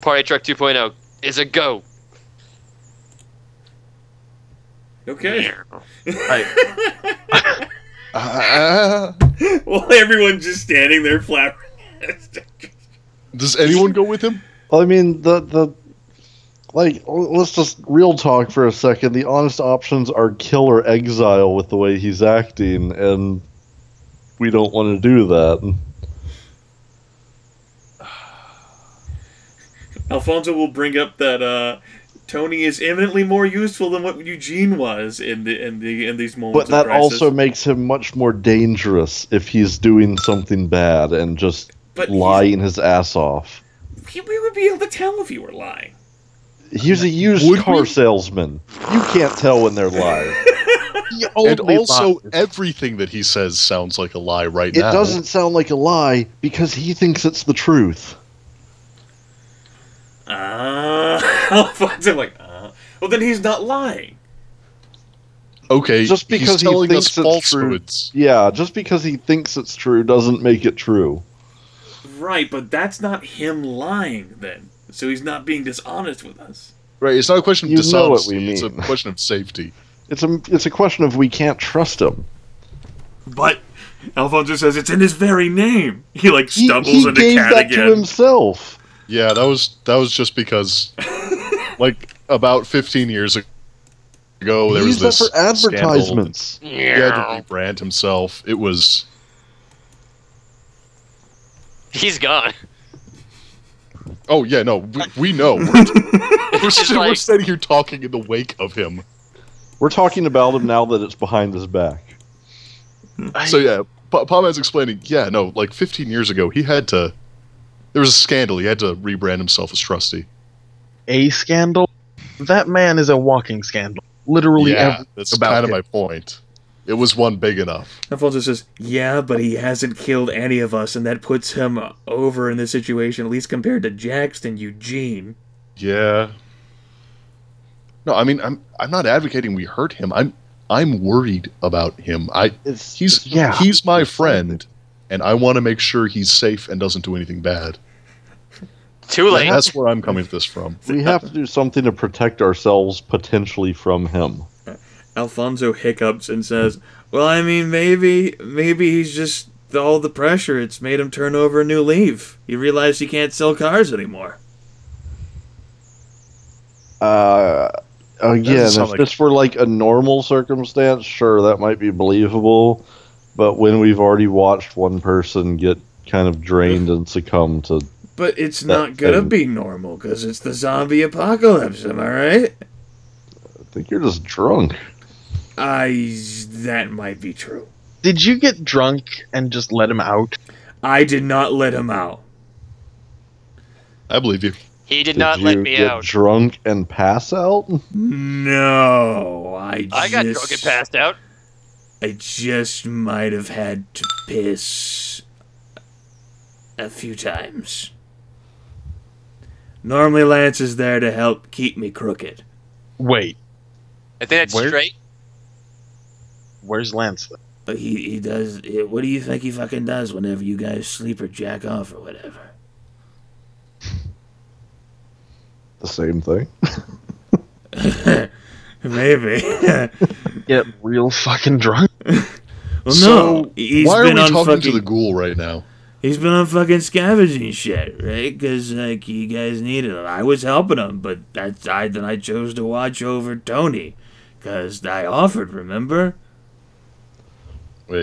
Party Truck 2.0 is a go. Okay. Well, everyone's just standing there flabbergasted. Does anyone go with him? Well, I mean, like, let's just real talk for a second. The honest options are kill or exile with the way he's acting, and we don't want to do that. Alfonso will bring up that Tony is eminently more useful than what Eugene was in these moments. But that of crisis. also makes him much more dangerous if he's doing something bad and just lying his ass off. We would be able to tell if he were lying. He's a used car salesman. You can't tell when they're lying. And also, everything that he says sounds like a lie right now. It doesn't sound like a lie because he thinks it's the truth. Alfonso, well, then he's not lying. Okay, just because he's telling us it's falsehoods. True, yeah, just because he thinks it's true doesn't make it true. Right, but that's not him lying then. So he's not being dishonest with us. Right, it's not a question of You know what dishonesty, we mean. it's a question of safety. It's a question of we can't trust him. But Alfonso says it's in his very name. He stumbles he into gave cat that again. to himself. Yeah, that was just because, about 15 years ago, there was this for advertisements. Scandal. He had to rebrand himself. It was... He's gone. Oh, yeah, no, we know. We're sitting here talking in the wake of him. We're talking about him now that it's behind his back. So, yeah, Potman's explaining, 15 years ago, he had to... There was a scandal. He had to rebrand himself as Trusty. A scandal? That man is a walking scandal. Literally everything that's kind of my point. It was one big enough. Alfonso says, yeah, but he hasn't killed any of us, and that puts him over in this situation, at least compared to Jackson Eugene. Yeah. No, I mean, I'm not advocating we hurt him. I'm worried about him. He's my friend, and I want to make sure he's safe and doesn't do anything bad. Too late. That's where I'm coming with this from. We have to do something to protect ourselves potentially from him. Alfonso hiccups and says, well, I mean, maybe he's just all the pressure. It's made him turn over a new leaf. He realized he can't sell cars anymore. Again, if this were a normal circumstance, sure, that might be believable. But when we've already watched one person get kind of drained and succumb to... But it's not gonna be normal, because it's the zombie apocalypse, am I right? I think you're just drunk. That might be true. Did you get drunk and just let him out? I did not let him out. I believe you. He did not let me out. Drunk and pass out? No, I got drunk and passed out. I just might have had to piss a few times. Normally Lance is there to help keep me crooked. Wait. I think that's straight. Where's Lance? He does... What do you think he fucking does whenever you guys sleep or jack off or whatever? The same thing. Maybe. Get real fucking drunk? Well, no. Why are we talking to the ghoul right now? He's been on fucking scavenging shit, right? Because, you guys needed him. I was helping him, but then I chose to watch over Tony. Because I offered, remember?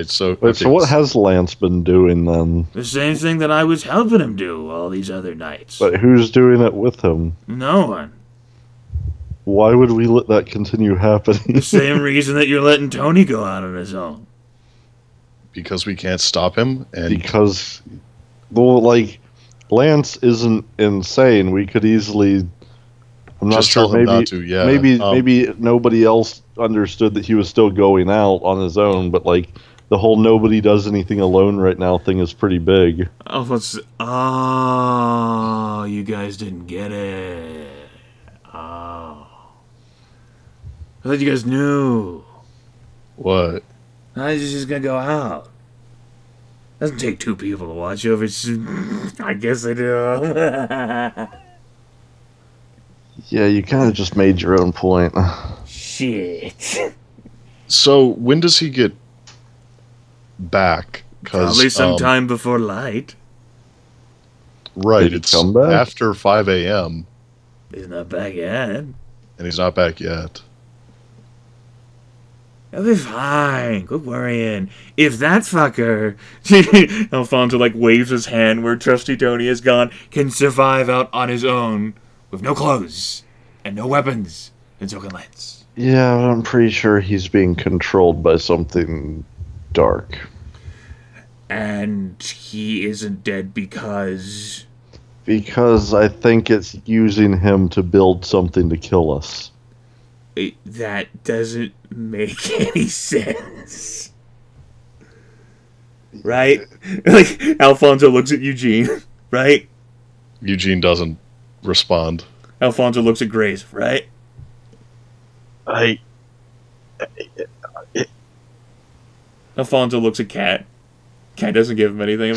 So what has Lance been doing, then? The same thing that I was helping him do all these other nights. But who's doing it with him? No one. Why would we let that continue happening? The same reason that you're letting Tony go out on his own. Because we can't stop him? Because, Lance isn't insane. We could easily... I'm not sure, maybe nobody else understood that he was still going out on his own, but, the whole nobody does anything alone right now thing is pretty big. Oh, you guys didn't get it. Oh. I thought you guys knew. What? I just gonna go out. Doesn't take two people to watch over. I guess they do. Yeah, you kind of just made your own point. Shit. So, when does he get back? Probably sometime before light. Right, it's after 5 a.m. He's not back yet. And he's not back yet. He'll be fine. Quit worrying. If that fucker, Alfonso like waves his hand where Trusty Tony is gone, can survive out on his own with no clothes and no weapons, and so can Lance. Yeah, but I'm pretty sure he's being controlled by something dark. And he isn't dead because... Because I think it's using him to build something to kill us. That doesn't make any sense. Right? Like, Alfonso looks at Eugene, right? Eugene doesn't respond. Alfonso looks at Grace, right? Alfonso looks at Cat. Cat doesn't give him anything.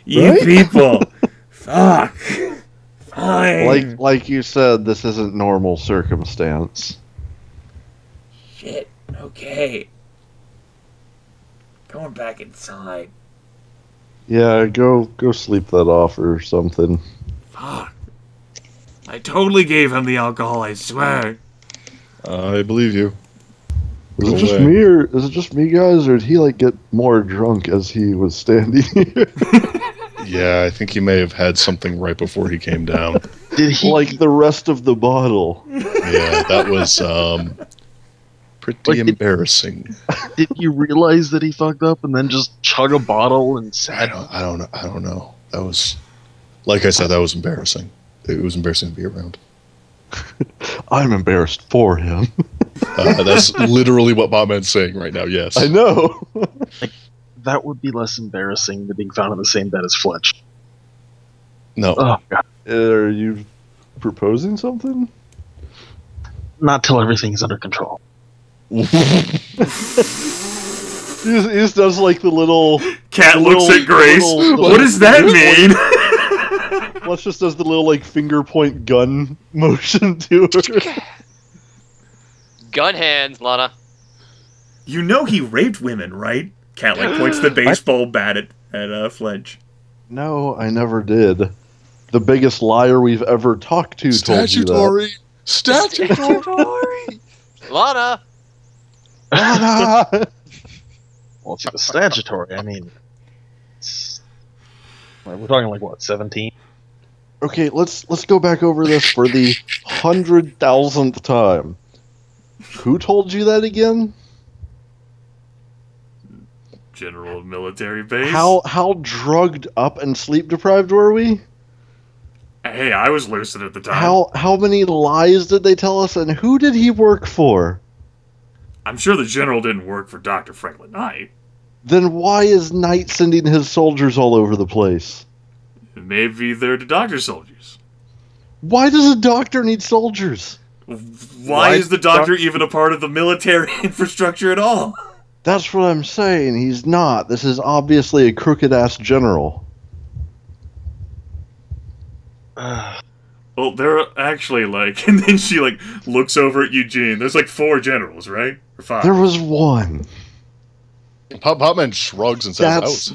You people! Fuck! Fine! Like you said, this isn't normal circumstance. Shit, okay. Going back inside. Yeah, go sleep that off or something. Fuck. I totally gave him the alcohol, I swear. I believe you. Is it just me, or is it just me, guys, or did he like get more drunk as he was standing here? Yeah, I think he may have had something right before he came down. Did he like the rest of the bottle? Yeah, that was pretty embarrassing. Did you realize that he fucked up and then just chug a bottle and sat? I don't know. That was, like I said, that was embarrassing. It was embarrassing to be around. I'm embarrassed for him. That's literally what Potman's saying right now, yes. I know. That would be less embarrassing than being found in the same bed as Fletch. No. Oh, God. Are you proposing something? Not till everything's under control. He just does like the little... Cat looks at Grace. What does that mean? Fletch just does the little like finger point gun motion to her. Gun hands, Lana. You know he raped women, right? Cat like points the baseball bat at Fletch. No, I never did. The biggest liar we've ever talked to told you that. Statutory! Lana! Lana! Well, it's the statutory. I mean, we're talking like what, 17? Okay, let's go back over this for the 100,000th time. Who told you that again? General of military base. How drugged up and sleep deprived were we? Hey, I was lucid at the time. How many lies did they tell us, and who did he work for? I'm sure the general didn't work for Dr. Franklin Knight. Then why is Knight sending his soldiers all over the place? Maybe they're the doctor soldiers. Why does a doctor need soldiers? Why is the doctor even a part of the military infrastructure at all? That's what I'm saying. He's not. This is obviously a crooked-ass general. Well, they're actually like... And then she, like, looks over at Eugene. There's, like, 4 generals, right? Or 5? There was 1. Potman shrugs and says,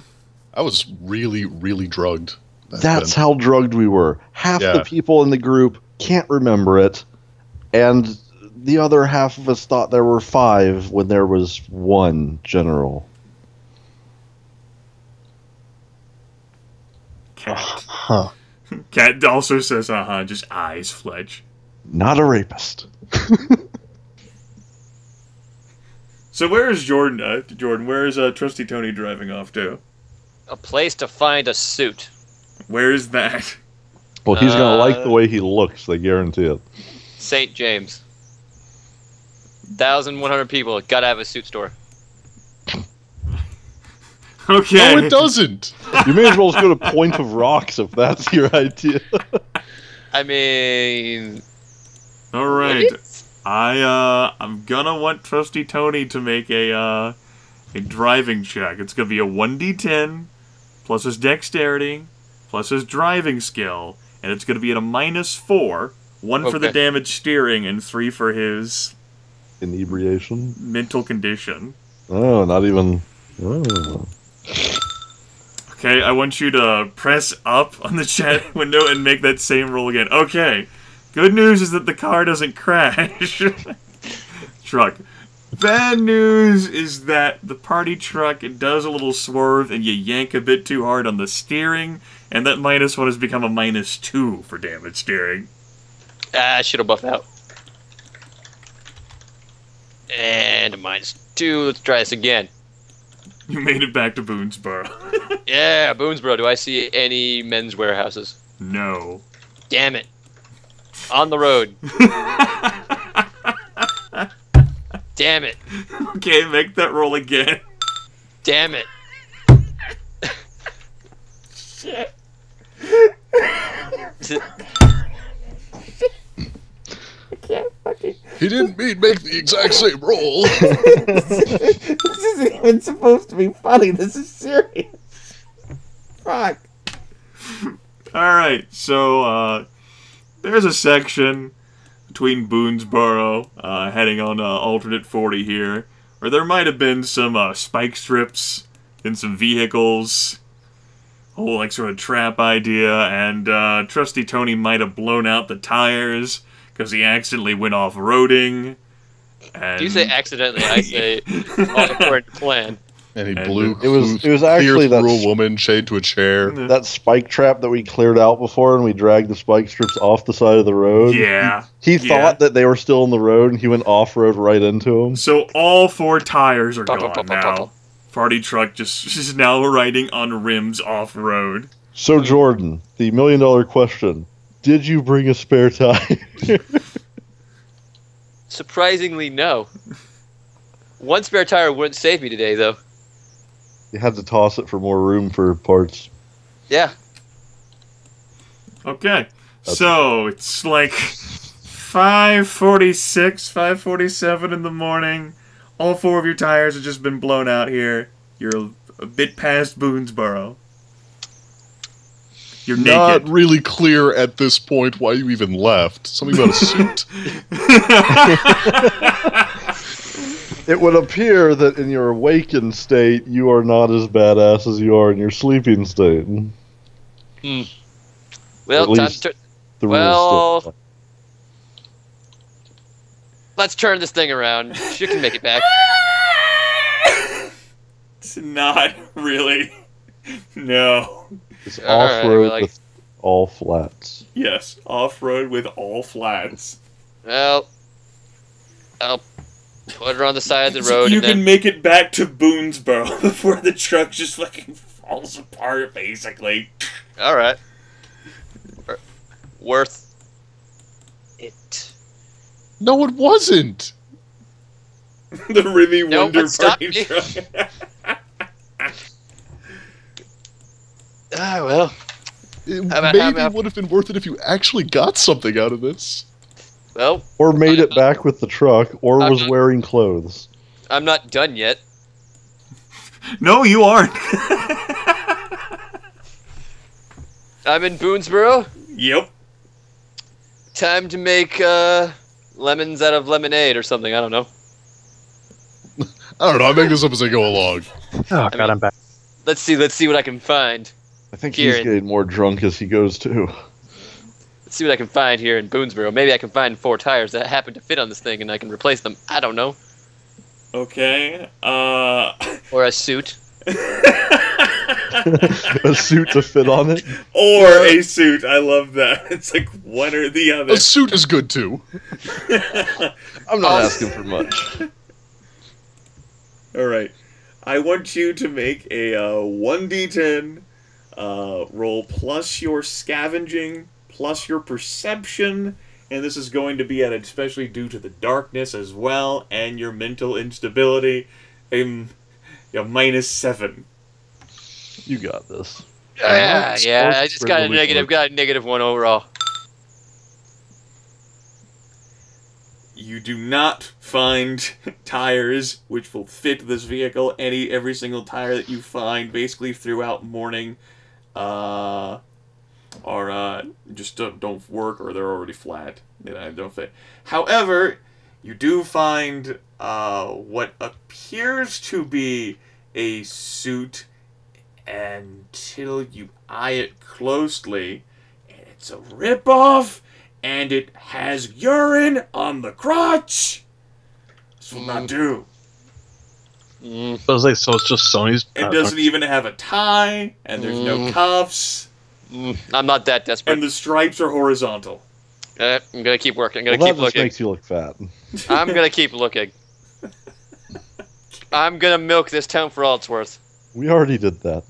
I was really, really drugged. That's how drugged we were. Half the people in the group can't remember it, and the other half of us thought there were 5 when there was 1 general. Huh. Cat also says, just eyes, Fletch. Not a rapist. So where is Jordan? Jordan, where is Trusty Tony driving off to? A place to find a suit. Where is that? Well, he's going to like the way he looks, they guarantee it. St. James. 1,100 people. Gotta have a suit store. Okay. No, it doesn't. You may as well just go to Point of Rocks if that's your idea. I mean... Alright. I'm gonna want Trusty Tony to make a driving check. It's gonna be a 1d10, plus his dexterity, plus his driving skill, and it's gonna be at a -4, 1 for the damaged steering, and 3 for his... inebriation? Mental condition. Oh, not even... Oh. Okay, I want you to press up on the chat window and make that same roll again. Okay. Good news is that the car doesn't crash. Truck. Bad news is that the party truck does a little swerve and you yank a bit too hard on the steering, and that -1 has become a -2 for damage steering. I should have buffed out. And a -2. Let's try this again. You made it back to Boonesboro. Yeah, Boonesboro. Do I see any men's warehouses? No. Damn it. On the road. Damn it. Okay, make that roll again. Damn it. Shit. He didn't make the exact same roll. This isn't even supposed to be funny. This is serious. Fuck. Alright, so, there's a section between Boonesboro, heading on alternate 40 here, where there might have been some spike strips and some vehicles, whole like sort of trap idea, and Trusty Tony might have blown out the tires because he accidentally went off-roading. And... You say accidentally, I say all according to plan. And he blew. It was actually through a woman chained to a chair. That spike trap that we cleared out before, and we dragged the spike strips off the side of the road. Yeah. He thought that they were still on the road, and he went off-road right into them. So all 4 tires are gone now. Party truck just is now riding on rims off-road. So Jordan, the $1 million question: did you bring a spare tire? Surprisingly, no. 1 spare tire wouldn't save me today, though. You had to toss it for more room for parts. Yeah. Okay. So, it's like 5:46, 5:47 in the morning. All 4 of your tires have just been blown out here. You're a bit past Boonesboro. You're naked. Not really clear at this point why you even left. Something about a suit. It would appear that in your awakened state, you are not as badass as you are in your sleeping state. Well, time to let's turn this thing around. You can make it back. It's not really. No. It's off-road with all flats. Yes, off-road with all flats. Well, I'll put her on the side of the road. You can make it back to Boonesboro before the truck just fucking falls apart, basically. Alright. Worth it. No, it wasn't. The Remy Wonder Party truck. Well. Maybe would have been worth it if you actually got something out of this. Well, or made it back with the truck, or was wearing clothes. I'm not done yet. No, you aren't. I'm in Boonesboro. Yep. Time to make lemons out of lemonade or something. I don't know. I don't know. I make this up as I go along. Oh God, I'm back. Let's see what I can find. I think he's getting more drunk as he goes too. Let's see what I can find here in Boonesboro. Maybe I can find 4 tires that happen to fit on this thing, and I can replace them. I don't know. Okay. Or a suit. A suit to fit on it? Or a suit. I love that. It's like one or the other. A suit is good, too. I'm not asking for much. Alright. I want you to make a 1d10 roll plus your scavenging, plus your perception, and this is going to be at especially due to the darkness as well, and your mental instability, a -7. You got this. Yeah, I just got a negative. Got a -1 overall. You do not find tires which will fit this vehicle. Every single tire that you find, basically throughout morning, are just don't work, or they're already flat. Don't fit. However, you do find what appears to be a suit until you eye it closely, and it's a ripoff, and it has urine on the crotch. This will not do. So it's just Sony's. It doesn't even have a tie, and there's no cuffs. I'm not that desperate. And the stripes are horizontal. I'm gonna keep working. I'm gonna keep that looking. Just makes you look fat. I'm gonna keep looking. I'm gonna milk this town for all it's worth. We already did that.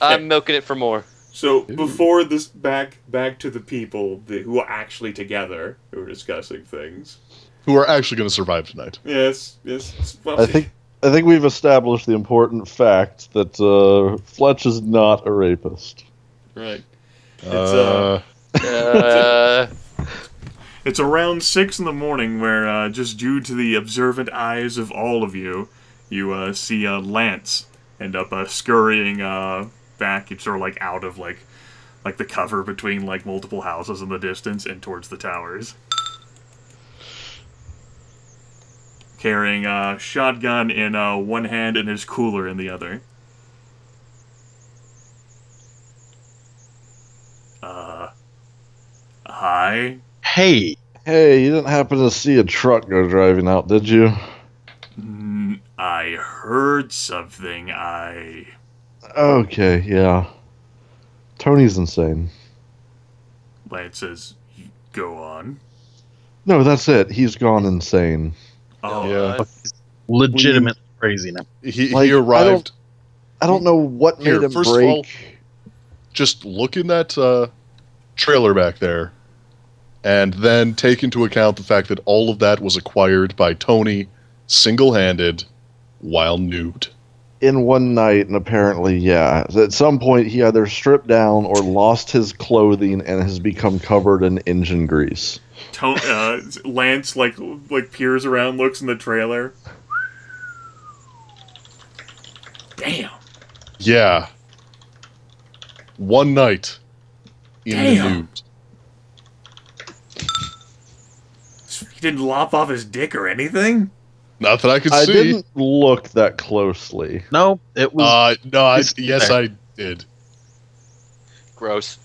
I'm milking it for more. So before this, back to the people who are actually together, who are discussing things, who are actually going to survive tonight. Yes. Well, I think we've established the important fact that Fletch is not a rapist. Right. It's around 6 in the morning, where just due to the observant eyes of all of you, you see Lance end up scurrying back. It's sort of like out of like the cover between like multiple houses in the distance and towards the towers, carrying a shotgun in one hand and his cooler in the other. Hi. Hey, you didn't happen to see a truck go driving out, did you? I heard something. Okay, yeah. Tony's insane. Lance says, go on. No, that's it. He's gone insane. Oh, yeah. Legitimate crazy now. He arrived. I don't know what made him first break. Of all, just look in that trailer back there, and then take into account the fact that all of that was acquired by Tony, single-handed, while nude. In one night, and apparently, yeah. At some point, he either stripped down or lost his clothing and has become covered in engine grease. Lance like peers around, looks in the trailer. Damn. Yeah. One night in the nude. He didn't lop off his dick or anything? Not that I could see. I didn't look that closely. No, it was. Yes, I did. Gross.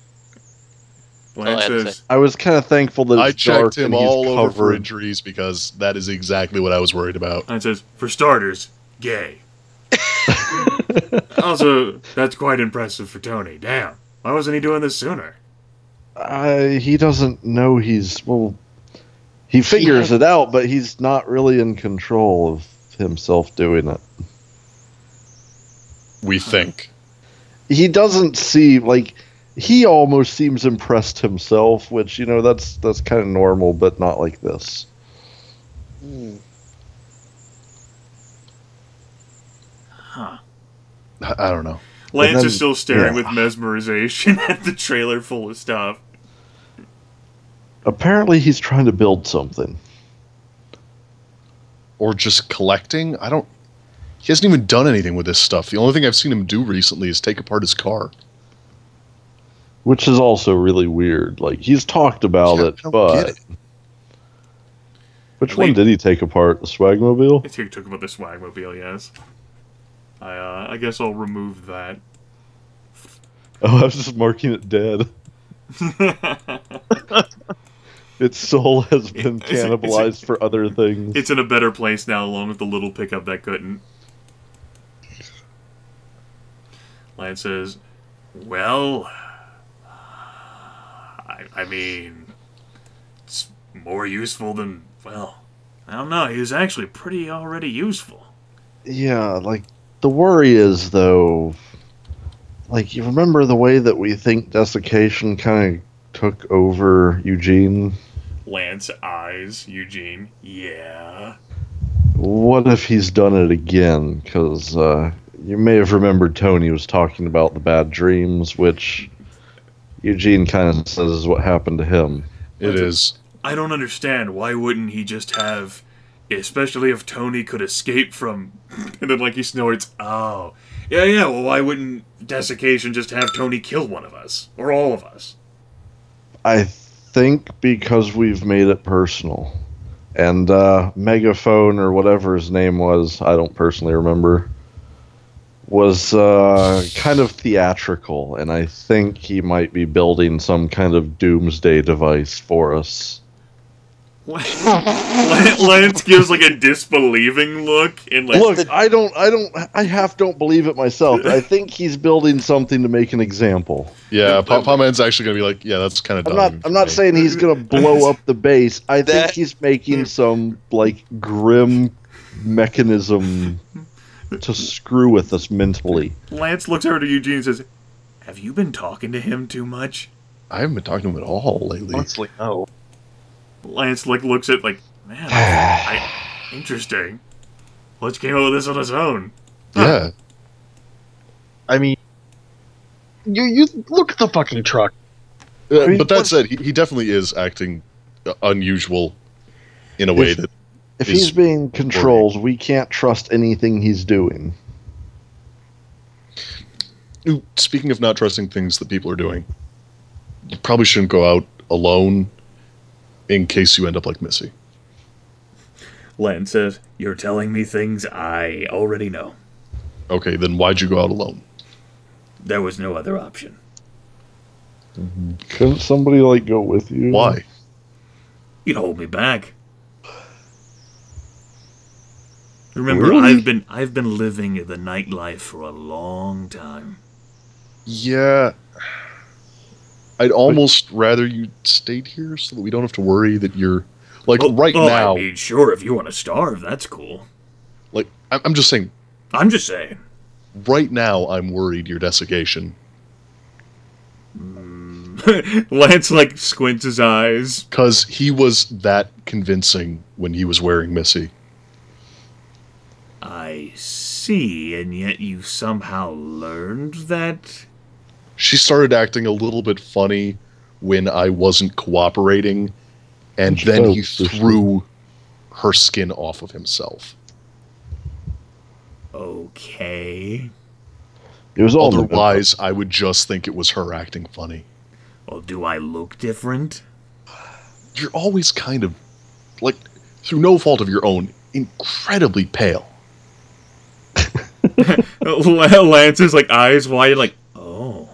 Lance says, I was kind of thankful that I it's dark checked him and he's all over for covered. injuries because that is exactly what I was worried about. Lance says, for starters, gay. Also, that's quite impressive for Tony. Damn. Why wasn't he doing this sooner? He doesn't know he's... Well, he figures it out, but he's not really in control of himself doing it. We think. He doesn't seem... Like, he almost seems impressed himself, which, that's kind of normal, but not like this. Huh. I don't know. Lance is still staring with mesmerization at the trailer full of stuff. Apparently he's trying to build something. Or just collecting? He hasn't even done anything with this stuff. The only thing I've seen him do recently is take apart his car. Which is also really weird. Like, he's talked about it, but... Which one did he take apart? The Swagmobile? I think he took about the Swagmobile, yes. I guess I'll remove that. Oh, I was just marking it dead. Its soul has been cannibalized for other things. It's in a better place now, along with the little pickup that couldn't. Lance says, well... I mean... It's more useful than... Well, I don't know. He was actually pretty already useful. Yeah, like... The worry is, though... Like, you remember the way that we think desiccation kind of took over Eugene? Lance eyes Eugene. Yeah. What if he's done it again? Because you may have remembered Tony was talking about the bad dreams, which Eugene kind of says is what happened to him. It is. I don't understand. Why wouldn't he just have... Especially if Tony could escape from... And then, like, he snorts, oh... Yeah, well, why wouldn't desiccation just have Tony kill one of us? Or all of us? I think because we've made it personal. And Megaphone, or whatever his name was, I don't personally remember, was kind of theatrical, and I think he might be building some kind of doomsday device for us. Lance gives like a disbelieving look and like, look, I don't believe it myself. I think he's building something to make an example. Yeah, Potman's actually gonna be like, yeah, that's kind of dumb. I'm not saying he's gonna blow up the base. I think he's making some like grim mechanism to screw with us mentally. Lance looks over to Eugene and says, "Have you been talking to him too much?" I haven't been talking to him at all lately. Honestly, no. Lance like looks at like, man, interesting. Fletch came up with this on his own. Yeah. I mean, you look at the fucking truck. But that said, he definitely is acting unusual in a way that. If he's being controlled, we can't trust anything he's doing. Ooh, speaking of not trusting things that people are doing, you probably shouldn't go out alone in case you end up like Missy. Lance says, "You're telling me things I already know." Okay, then why'd you go out alone? There was no other option. Couldn't somebody like go with you? Why? You'd hold me back. Remember, Really? I've been living the nightlife for a long time. Yeah. I'd almost rather you stayed here so that we don't have to worry that you're like now. I mean, sure, if you want to starve, that's cool. Like I'm just saying. I'm just saying. Right now, I'm worried your desiccation. Lance like squints his eyes because he was that convincing when he was wearing Missy. I see, and yet you somehow learned that? She started acting a little bit funny when I wasn't cooperating, and then he threw her skin off of himself. Okay. It was all otherwise, I would just think it was her acting funny. Well, do I look different? You're always kind of, like, through no fault of your own, incredibly pale. Lance's like eyes wide, like, oh.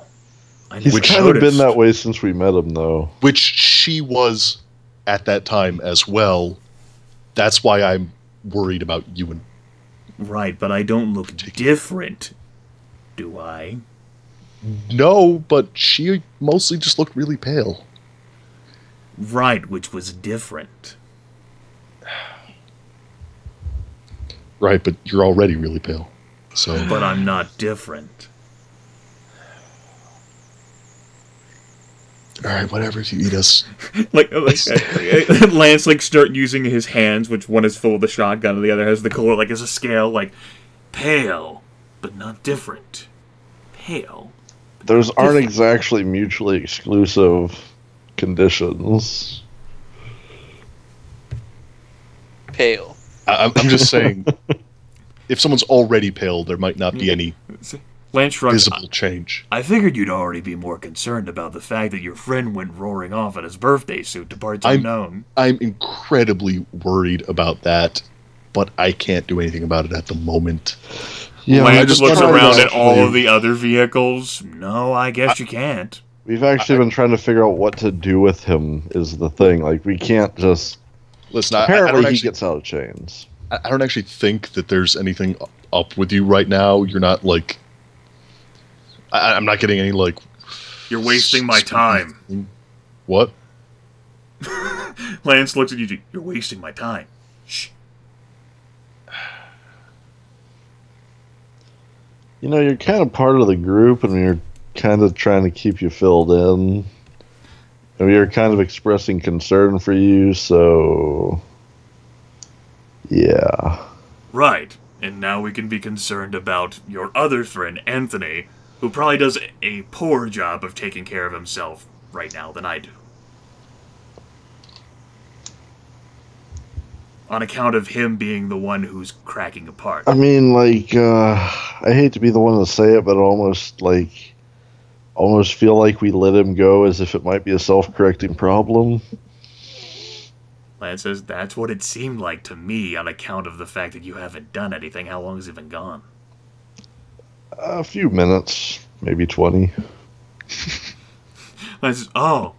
He's kind of been that way since we met him, though. Which she was at that time as well. That's why I'm worried about you and. Right, but I don't look different, do I? No, but she mostly just looked really pale. Right, which was different. Right, but you're already really pale. So. But I'm not different. Alright, whatever, if you eat us. Lance, like, start using his hands, which one is full of the shotgun and the other has the core, like, as a scale, like, pale, but not different. Pale. Those aren't exactly mutually exclusive conditions. Pale. I'm just saying, if someone's already pale, there might not be any Lance shrugs, visible change. I figured you'd already be more concerned about the fact that your friend went roaring off in his birthday suit to parts unknown. I'm incredibly worried about that, but I can't do anything about it at the moment. Yeah, Lance just looks around at all of the other vehicles. No, I guess you can't. We've actually been trying to figure out what to do with him is the thing. Like, we can't just... Listen, apparently he gets out of chains. I don't actually think that there's anything up with you right now. You're not, like... I'm not getting any, like... You're wasting my time. What? Lance looks at Eugene. You're wasting my time. Shh. You know, you're kind of part of the group, and we're kind of trying to keep you filled in. And we are kind of expressing concern for you, so... Yeah. Right. And now we can be concerned about your other friend, Anthony, who probably does a poor job of taking care of himself right now than I do. On account of him being the one who's cracking apart. I mean, like, I hate to be the one to say it, but almost, like, almost feel like we let him go as if it might be a self-correcting problem. Lance says, that's what it seemed like to me on account of the fact that you haven't done anything. How long has it been gone? A few minutes, maybe 20. Lance says, oh,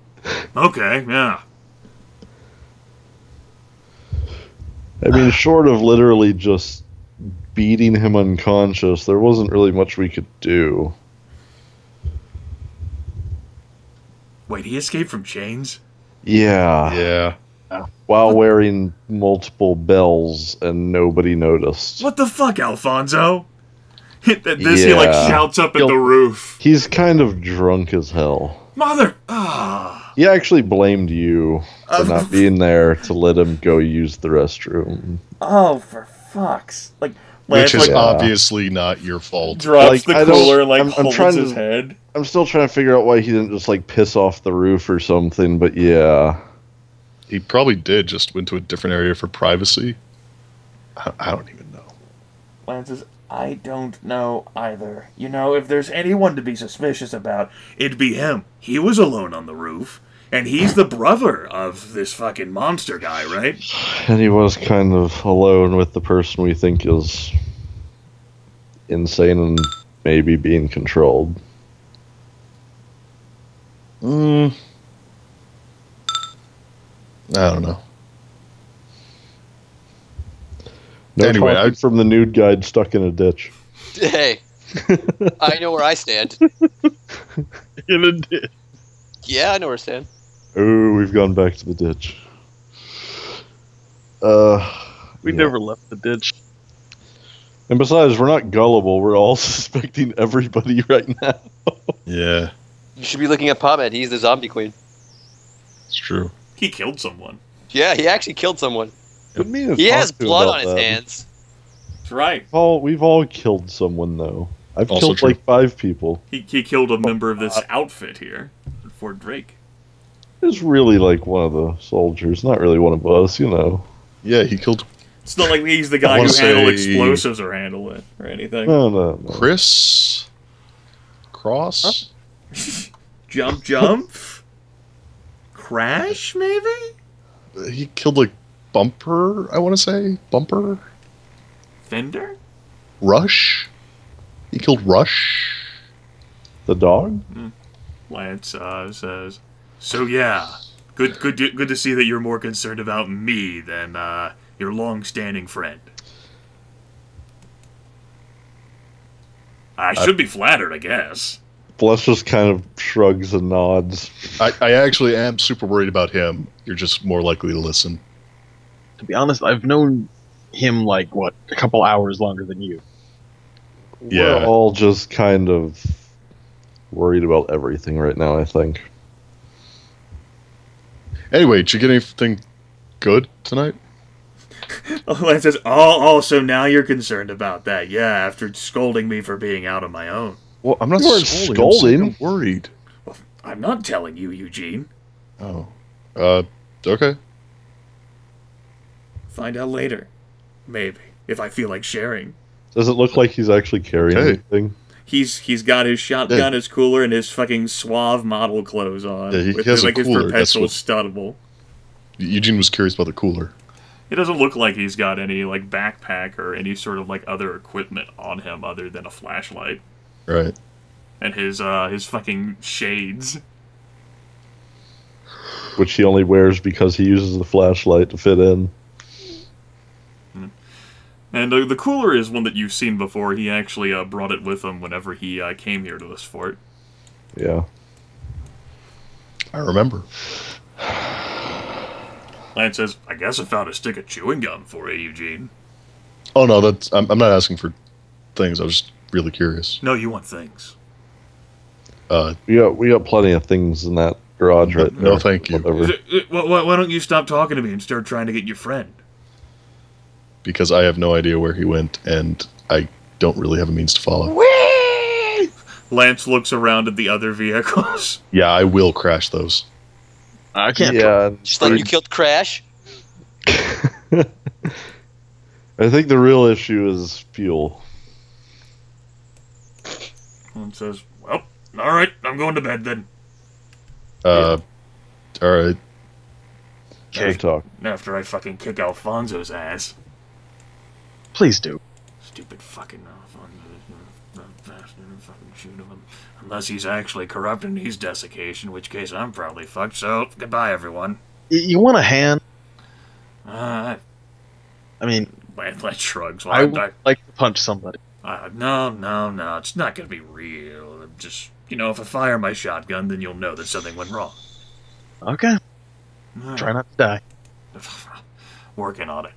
okay, yeah. I mean, short of literally just beating him unconscious, there wasn't really much we could do. Wait, he escaped from chains? Yeah. Yeah. While wearing multiple bells, and nobody noticed. What the fuck, Alfonso? He like shouts up at the roof. He's kind of drunk as hell. Mother! He actually blamed you for not being there to let him go use the restroom. Oh, for fuck's... Which is obviously not your fault. Drops the cooler and holds his head. I'm still trying to figure out why he didn't just piss off the roof or something, but yeah. He probably did, just went to a different area for privacy. I don't even know. Lance says, I don't know either. You know, if there's anyone to be suspicious about, it'd be him. He was alone on the roof, and he's the brother of this fucking monster guy, right? And he was kind of alone with the person we think is insane and maybe being controlled. I don't know. No, anyway, I'm from the nude guide stuck in a ditch. Hey, I know where I stand. In a ditch. Yeah, I know where I stand. Oh, we've gone back to the ditch. We never left the ditch. And besides, we're not gullible. We're all suspecting everybody right now. Yeah. You should be looking at Potman. He's the zombie queen. It's true. He killed someone. Yeah, he actually killed someone. He has blood on his hands. That's right. We've all killed someone, though. I've Also killed true. 5 people. He killed a member of this outfit here, Fort Drake. He's really one of the soldiers, not really one of us, you know. Yeah, he killed... It's not like he's the guy who handled explosives or handle it or anything. No. Chris? Cross? Huh? Jump? Crash, maybe? He killed, Bumper, I want to say? Bumper? Fender? Rush? He killed Rush? The dog? Lance says, so yeah, good to see that you're more concerned about me than your long-standing friend. I should be flattered, I guess. Fletch just kind of shrugs and nods. I actually am super worried about him. You're just more likely to listen. To be honest, I've known him, a couple hours longer than you. Yeah. We're all just kind of worried about everything right now, I think. Anyway, did you get anything good tonight? Lance says, oh, so now you're concerned about that. Yeah, after scolding me for being out on my own. Well, I'm not scolding. I'm worried. Well, I'm not telling you, Eugene. Oh. Okay. Find out later. Maybe. If I feel like sharing. Does it look like he's actually carrying anything? He's got his shotgun, his cooler, and his fucking suave model clothes on. Yeah, he with has a his cooler. perpetual studdable. Eugene was curious about the cooler. It doesn't look like he's got any backpack or any sort of other equipment on him other than a flashlight. Right. And his fucking shades. Which he only wears because he uses the flashlight to fit in. And the cooler is one that you've seen before. He actually brought it with him whenever he came here to this fort. Yeah. I remember. Lance says, I guess I found a stick of chewing gum for you, Eugene. Oh, no, I'm not asking for things. I was just really curious. No, you want things. We got plenty of things in that garage right there. No, thank you. Why don't you stop talking to me and start trying to get your friend? Because I have no idea where he went, and I don't really have a means to follow. Whee! Lance looks around at the other vehicles. Yeah, I will crash those. I can't. Yeah, just like you killed Crash. I think the real issue is fuel. And says, well, All right, I'm going to bed then. All right. Okay. Talk. After I fucking kick Alfonso's ass. Please do. Stupid fucking Alfonso. Fucking shoot him. Unless he's actually corrupt and needs desiccation, in which case I'm probably fucked. So, goodbye, everyone. You want a hand? I mean... Fletch shrugs. I would like to punch somebody. No. It's not going to be real. Just, if I fire my shotgun, then you'll know that something went wrong. Okay. Try not to die. Working on it.